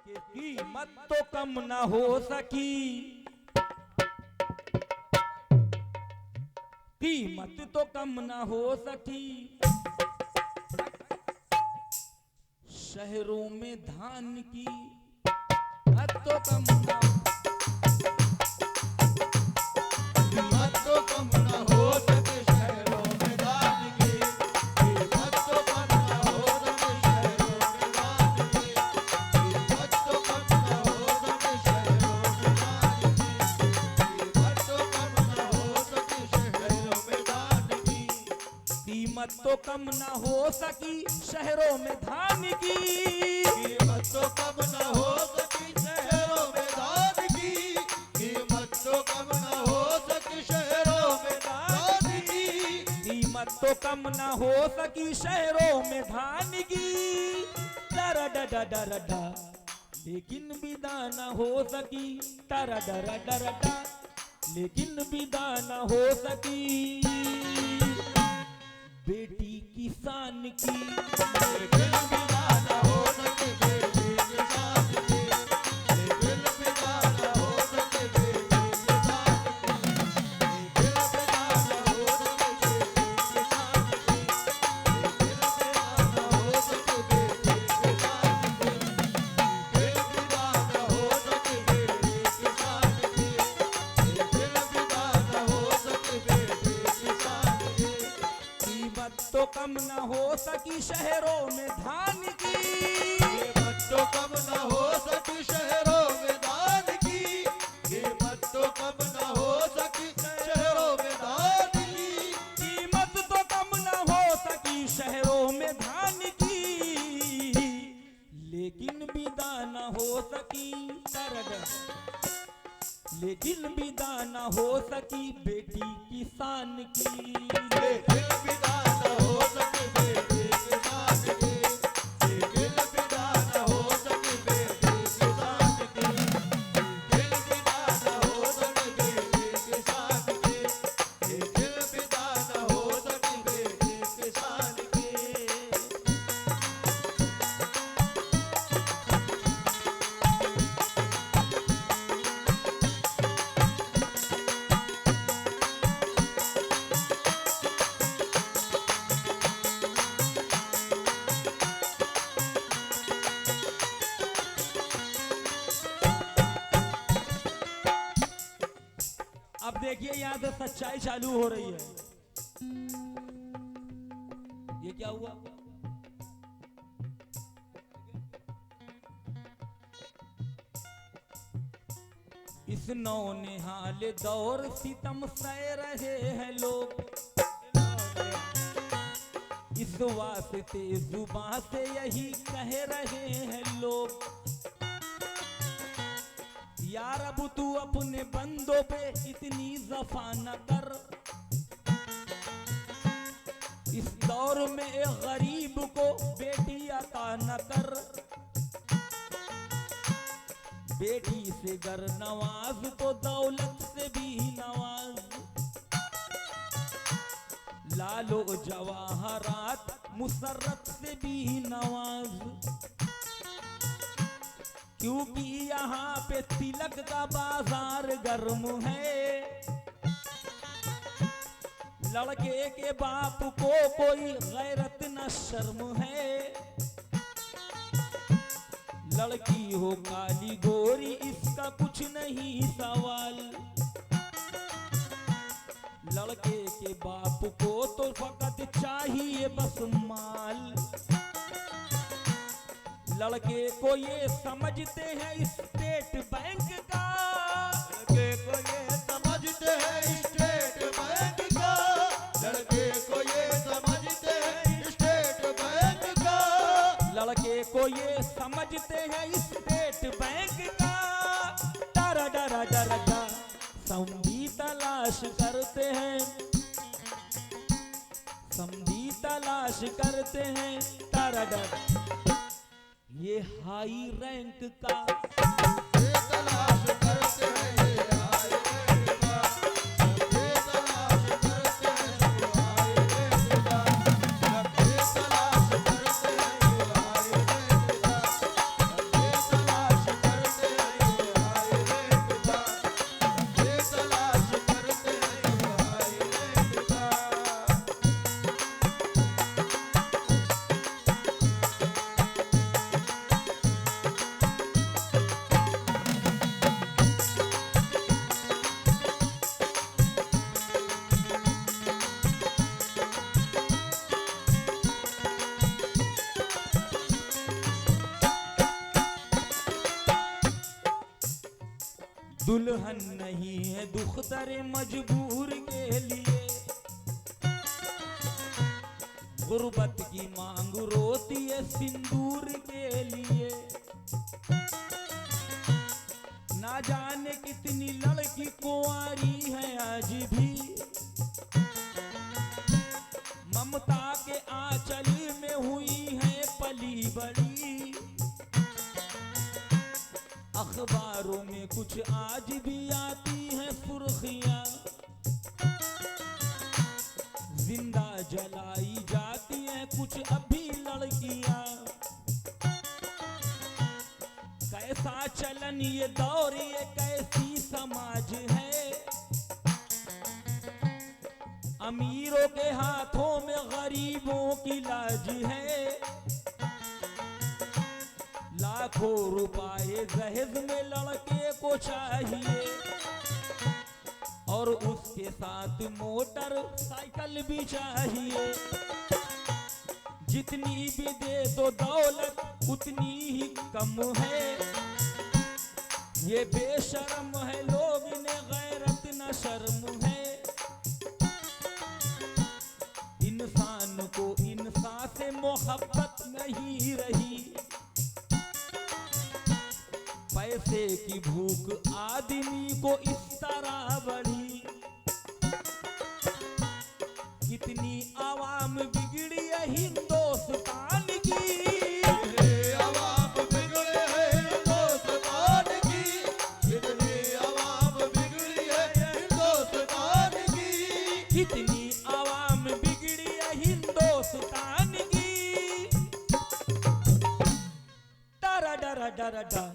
कि कीमत तो कम ना हो सकी, कीमत तो कम ना हो सकी, शहरों में धान की कीमत तो कम ना, कीमत तो कम न हो सके शहरों में धान की, कीमत तो कम न हो सके शहरों में धान की, कीमत तो कम न हो सके शहरों में धान की, कीमत तो कम न हो सके शहरों में धान की, कीमत तो कम ना हो सकी शहरों में धान की, कीमत तो कम न हो सकी शहरों में धान की, कीमत तो कम न हो सकी शहरों में धान की, कीमत तो कम ना हो सकी शहरों में धान की, डर डर डर डा, लेकिन विदा न हो सकी, डर डर डर डा, लेकिन विदा न हो सकी, बेटी किसान की, लेकिन विदा न हो सके बेटी किसान की, लेकिन विदा न हो सके बेटी किसान की, लेकिन विदा न हो सके बेटी किसान की, लेकिन विदा न हो सके बेटी किसान की, लेकिन विदा न हो सके बेटी किसान की, लेकिन विदा न हो सके बेटी किसान की, कीमत तो कम न हो सकी शहरों में धान की, कीमत तो कम न हो सकी शहरों में धान की, कीमत तो कम न हो सकी शहरों में धान की, कीमत तो कम न हो सकी शहरों में धान की, लेकिन विदा न हो सकी, लेकिन विदा न हो सकी बेटी किसान की, लेकिन विदा न हो सके बेटी किसान की, लेकिन विदा न हो सके बेटी किसान की, लेकिन विदा न हो सके बेटी किसान की, लेकिन विदा न हो सके बेटी किसान की। अब देखिए यहां से सच्चाई चालू हो रही है। ये क्या हुआ? इस नौनिहाल दौर सितम सह रहे हैं लोग, इस वास्ते जुबां से यही कह रहे हैं लोग, यार अब तू अपने बंदों पे इतनी जफा न कर, इस दौर में एक गरीब को बेटी अता न कर, बेटी से गर नवाज तो दौलत से भी नवाज, लालो जवाहरात मुसर्रत से भी नवाज, क्योंकि यहाँ पे तिलक का बाजार गर्म है, लड़के के बाप को कोई गैरत न शर्म है, लड़की हो काली गोरी इसका कुछ नहीं सवाल, लड़के के बाप को तो फकत चाहिए बस माल, लड़के को ये समझते हैं स्टेट बैंक का, लड़के को ये समझते हैं स्टेट बैंक का, लड़के को ये समझते हैं स्टेट बैंक का, लड़के को ये समझते हैं स्टेट बैंक का, डर डर डर डर समझी तलाश करते हैं, समझी तलाश करते हैं, डर डर ये हाई रैंक का, ये तलाश करते हैं ये हाई रैंक का, ये तलाश करते हैं ये हाई रैंक का, ये तलाश करते हैं ये हाई रैंक का, ये तलाश दुल्हन नहीं है दुख्तर मजबूर के लिए, गुर्बत की मांग रोती है सिंदूर के लिए। ना जाने कितनी लड़की कुंवारी है आज भी, ममता के आंचल में हुई है पली बड़ी। अखबारों में कुछ आज भी आती हैं सुर्खियां, जिंदा जलाई जाती हैं कुछ अभी लड़कियां। कैसा चलन ये दौर, ये कैसी समाज है, अमीरों के हाथों में गरीबों की लाज है। लाखों रुपए दहेज में लड़के को चाहिए, और उसके साथ मोटर साइकिल भी चाहिए। जितनी भी दे दो दौलत उतनी ही कम है, ये बेशर्म है लोग इन्हें गैरत न शर्म है। इंसान को इंसान से मोहब्बत नहीं रही, पैसे की भूख आदमी को इस तरह बढ़ी। कितनी आवाम बिगड़ी है हिंदुस्तान की, कितनी आवाम बिगड़े हैं हिंदुस्तान की, कितनी आवाम बिगड़ी है हिंदुस्तान की, कितनी आवाम बिगड़ी है हिंदुस्तान की। डरा डरा डरा डरा,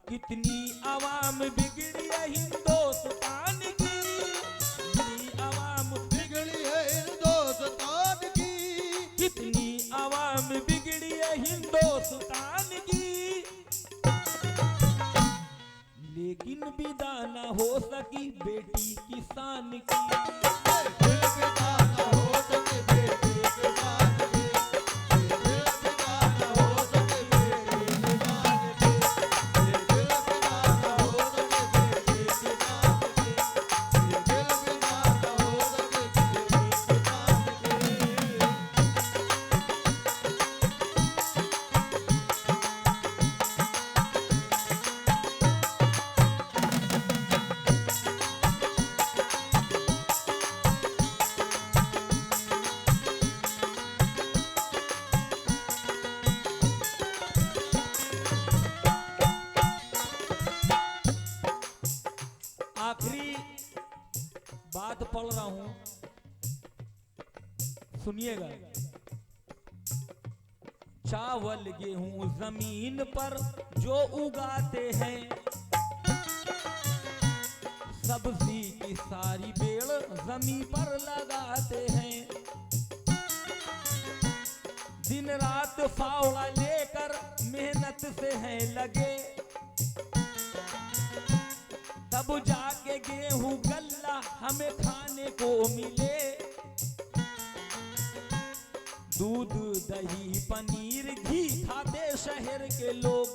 कितनी आवाम बिगड़ी है हिंदुस्तान की, कितनी आवाम बिगड़ी है हिंदुस्तान की, कितनी आवाम बिगड़ी है हिंदुस्तान की। लेकिन विदा न हो सकी बेटी किसान की, दिल पिता न हो सके बेटी किसान की, दिल पिता न हो सके बेटी किसान की, दिल पिता न हो सके बेटी किसान की, दिल पिता न हो सके बेटी किसान की। आखिरी बात पढ़ रहा हूं, सुनिएगा। चावल गेहूं जमीन पर जो उगाते हैं, सब्जी की सारी बेड़ जमीन पर लगाते हैं। दिन रात फावड़ा लेकर मेहनत से हैं लगे, तब जाके गेहूं गल्ला हमें खाने को मिले। दूध दही पनीर घी खाते शहर के लोग,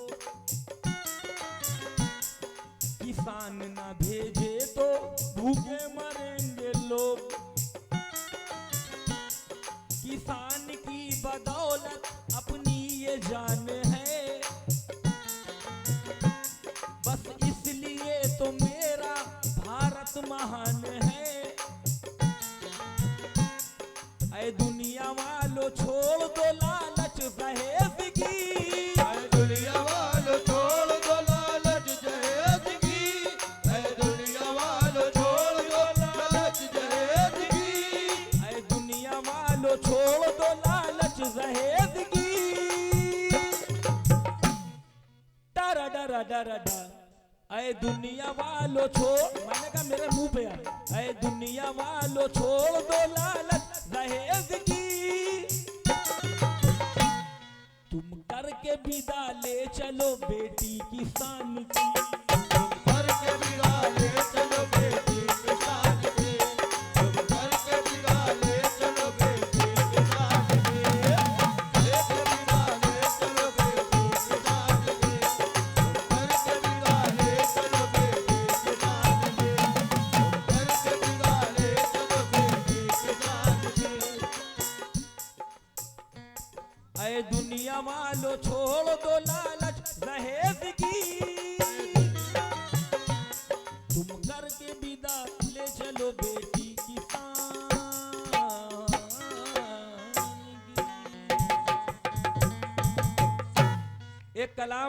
किसान न भेजे तो भूखे मरेंगे लोग। किसान की बदौलत अपनी ये जान है, बस इसलिए तो मेरा भारत महान है। ऐ दुनिया वालों छोड़ दो लालच दहेज की, ऐ दुनिया वालों छोड़ दो लालच दहेज की, ऐ दुनिया वालों छोड़ दो लालच दहेज की, ऐ दुनिया वालों छोड़ दो लालच दहेज की। डरा डरा डरा डरा, ऐ दुनिया वालों छोड़, मैंने कहा मेरे मुंह पे आ, ऐ दुनिया वालों छोड़ दो लालच दहेज की। तुम करके विदा ले चलो बेटी किसान की, तुम करके बिगा ले चलो बेटी किसान की, तुम करके बिगा ले चलो बेटी किसान की, करके बिगा ले चलो बेटी किसान की, तुम करके बिगा ले चलो बेटी किसान वालों छोड़ दो लालच दहेज की, तुम करके विदा ले चलो बेटी किसान की। एक कलाम